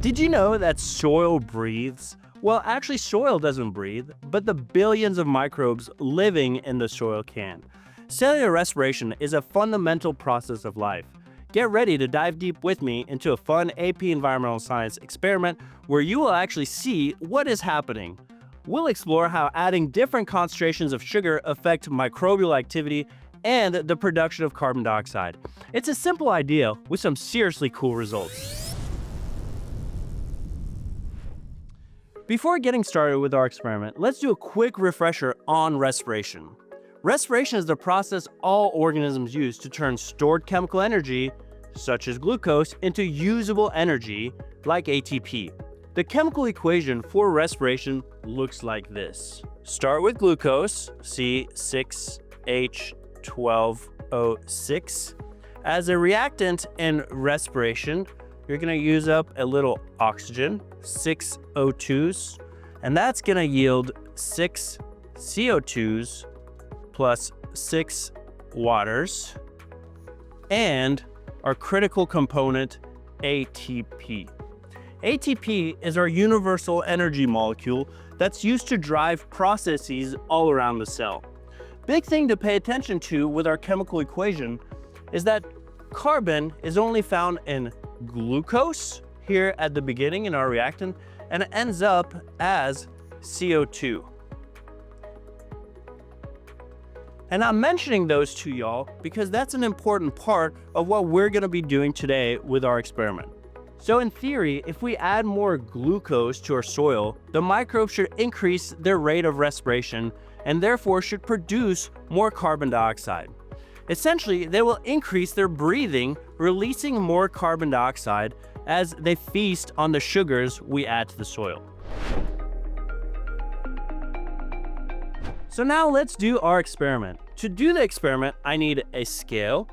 Did you know that soil breathes? Well, actually, soil doesn't breathe, but the billions of microbes living in the soil can. Cellular respiration is a fundamental process of life. Get ready to dive deep with me into a fun AP environmental science experiment where you will actually see what is happening. We'll explore how adding different concentrations of sugar affect microbial activity and the production of carbon dioxide. It's a simple idea with some seriously cool results. Before getting started with our experiment, let's do a quick refresher on respiration. Respiration is the process all organisms use to turn stored chemical energy, such as glucose, into usable energy, like ATP. The chemical equation for respiration looks like this. Start with glucose, C6H12O6. As a reactant in respiration, you're going to use up a little oxygen, 6 O2s, and that's going to yield 6 CO2s plus 6 waters, and our critical component, ATP. ATP is our universal energy molecule that's used to drive processes all around the cell. Big thing to pay attention to with our chemical equation is that carbon is only found in glucose here at the beginning in our reactant, and it ends up as CO2. And I'm mentioning those to y'all because that's an important part of what we're going to be doing today with our experiment. So in theory, if we add more glucose to our soil, the microbes should increase their rate of respiration and therefore should produce more carbon dioxide. Essentially, they will increase their breathing, releasing more carbon dioxide as they feast on the sugars we add to the soil. So now let's do our experiment. To do the experiment, I need a scale.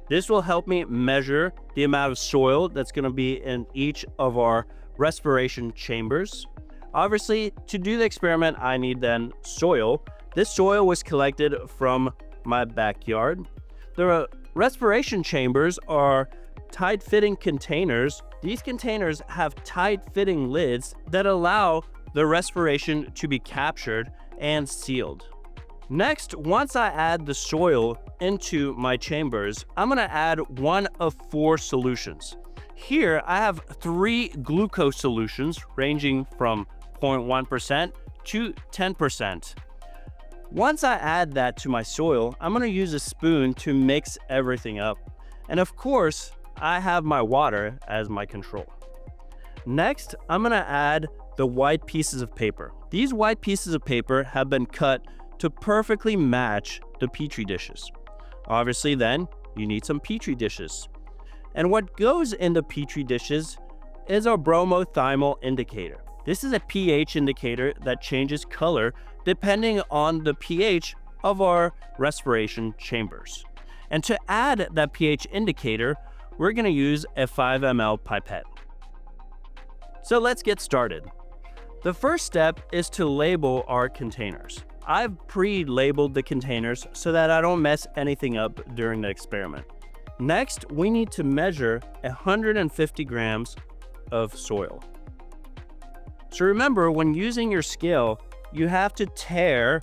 This will help me measure the amount of soil that's going to be in each of our respiration chambers. Obviously, to do the experiment, I need then soil. This soil was collected from my backyard. The respiration chambers are tight-fitting containers. These containers have tight-fitting lids that allow the respiration to be captured and sealed. Next, once I add the soil into my chambers, I'm going to add one of 4 solutions. Here, I have 3 glucose solutions ranging from 0.1% to 10%. Once I add that to my soil, I'm going to use a spoon to mix everything up. And of course, I have my water as my control. Next, I'm going to add the white pieces of paper. These white pieces of paper have been cut to perfectly match the Petri dishes. Obviously then, you need some Petri dishes. And what goes in the Petri dishes is our bromothymol indicator. This is a pH indicator that changes color depending on the pH of our respiration chambers. And to add that pH indicator, we're going to use a 5 ml pipette. So let's get started. The first step is to label our containers. I've pre-labeled the containers so that I don't mess anything up during the experiment. Next, we need to measure 150 grams of soil. So remember, when using your scale, you have to tare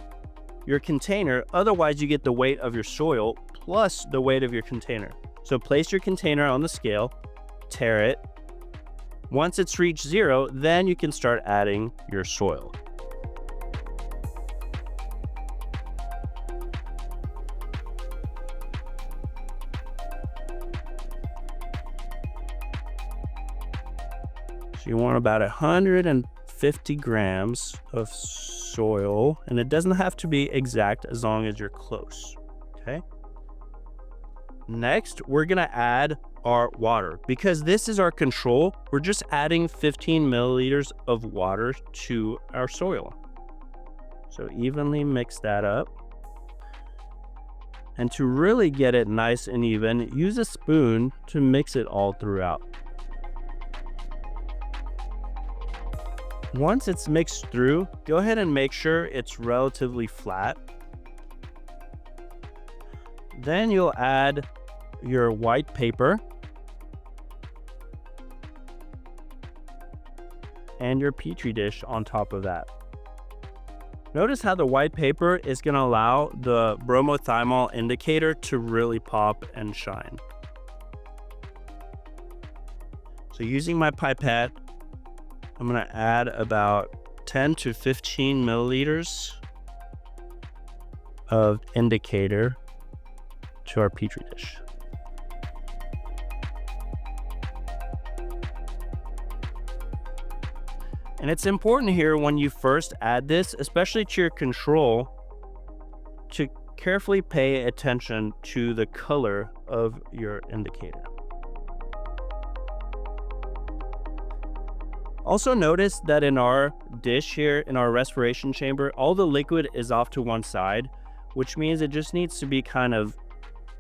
your container, otherwise you get the weight of your soil plus the weight of your container. So place your container on the scale, tare it. Once it's reached 0, then you can start adding your soil. So you want about 150 grams of soil, and it doesn't have to be exact as long as you're close, okay? Next, we're gonna add our water. Because this is our control, we're just adding 15 milliliters of water to our soil. So evenly mix that up. And to really get it nice and even, use a spoon to mix it all throughout. Once it's mixed through, go ahead and make sure it's relatively flat. Then you'll add your white paper and your Petri dish on top of that. Notice how the white paper is going to allow the bromothymol indicator to really pop and shine. So using my pipette, I'm going to add about 10 to 15 milliliters of indicator to our Petri dish. And it's important here when you first add this, especially to your control, to carefully pay attention to the color of your indicator. Also notice that in our dish here, in our respiration chamber, all the liquid is off to one side, which means it just needs to be kind of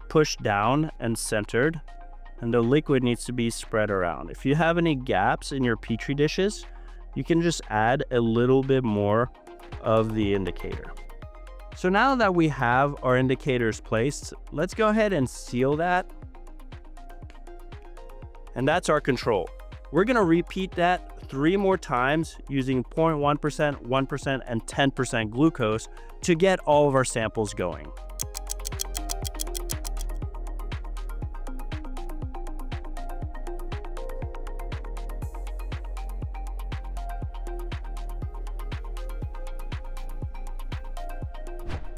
pushed down and centered, and the liquid needs to be spread around. If you have any gaps in your Petri dishes, you can just add a little bit more of the indicator. So now that we have our indicators placed, let's go ahead and seal that. And that's our control. We're gonna repeat that 3 more times using 0.1%, 1%, and 10% glucose to get all of our samples going.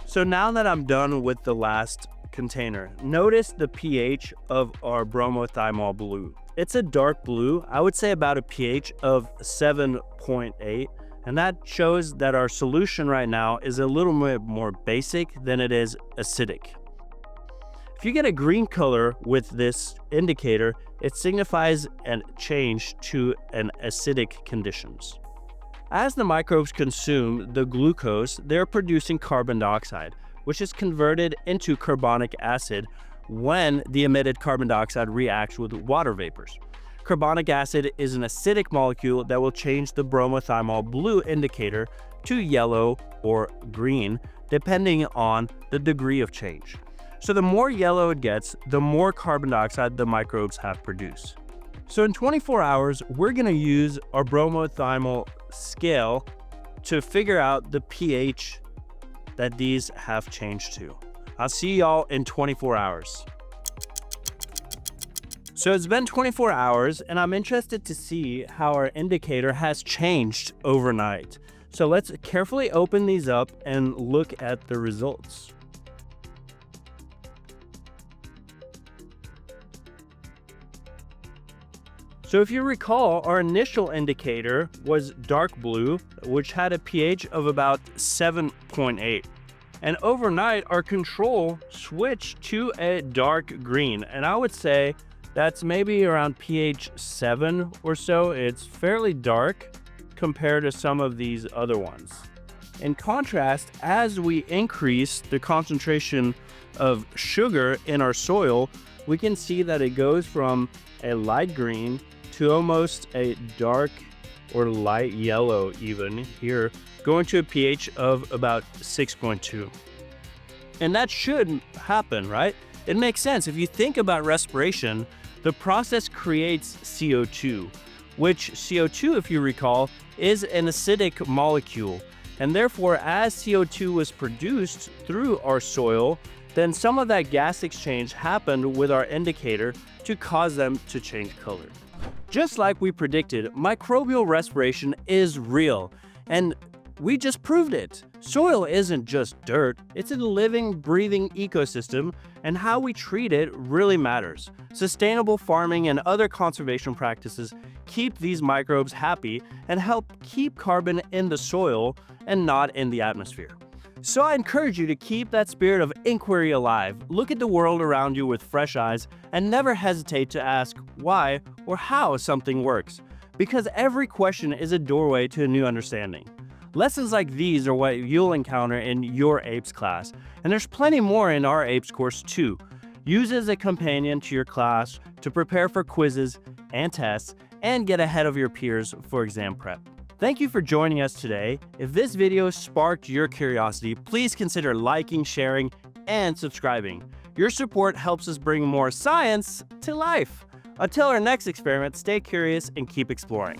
So now that I'm done with the last container, notice the pH of our bromothymol blue. It's a dark blue, I would say about a pH of 7.8, and that shows that our solution right now is a little bit more basic than it is acidic. If you get a green color with this indicator, it signifies a change to an acidic conditions. As the microbes consume the glucose, they're producing carbon dioxide, which is converted into carbonic acid when the emitted carbon dioxide reacts with water vapors. Carbonic acid is an acidic molecule that will change the bromothymol blue indicator to yellow or green, depending on the degree of change. So the more yellow it gets, the more carbon dioxide the microbes have produced. So in 24 hours, we're going to use our bromothymol scale to figure out the pH that these have changed to. I'll see y'all in 24 hours. So it's been 24 hours and I'm interested to see how our indicator has changed overnight. So let's carefully open these up and look at the results. So if you recall, our initial indicator was dark blue, which had a pH of about 7.8. And overnight, our control switched to a dark green. And I would say that's maybe around pH 7 or so. It's fairly dark compared to some of these other ones. In contrast, as we increase the concentration of sugar in our soil, we can see that it goes from a light green to almost a dark or light yellow even here, going to a pH of about 6.2. And that should happen, right? It makes sense. If you think about respiration, the process creates CO2, which CO2, if you recall, is an acidic molecule. And therefore, as CO2 was produced through our soil, then some of that gas exchange happened with our indicator to cause them to change color. Just like we predicted, microbial respiration is real, and we just proved it. Soil isn't just dirt, it's a living, breathing ecosystem, and how we treat it really matters. Sustainable farming and other conservation practices keep these microbes happy and help keep carbon in the soil and not in the atmosphere. So I encourage you to keep that spirit of inquiry alive, look at the world around you with fresh eyes, and never hesitate to ask why or how something works, because every question is a doorway to a new understanding. Lessons like these are what you'll encounter in your APES class, and there's plenty more in our APES course too. Use as a companion to your class to prepare for quizzes and tests, and get ahead of your peers for exam prep. Thank you for joining us today. If this video sparked your curiosity, please consider liking, sharing, and subscribing. Your support helps us bring more science to life. Until our next experiment, stay curious and keep exploring.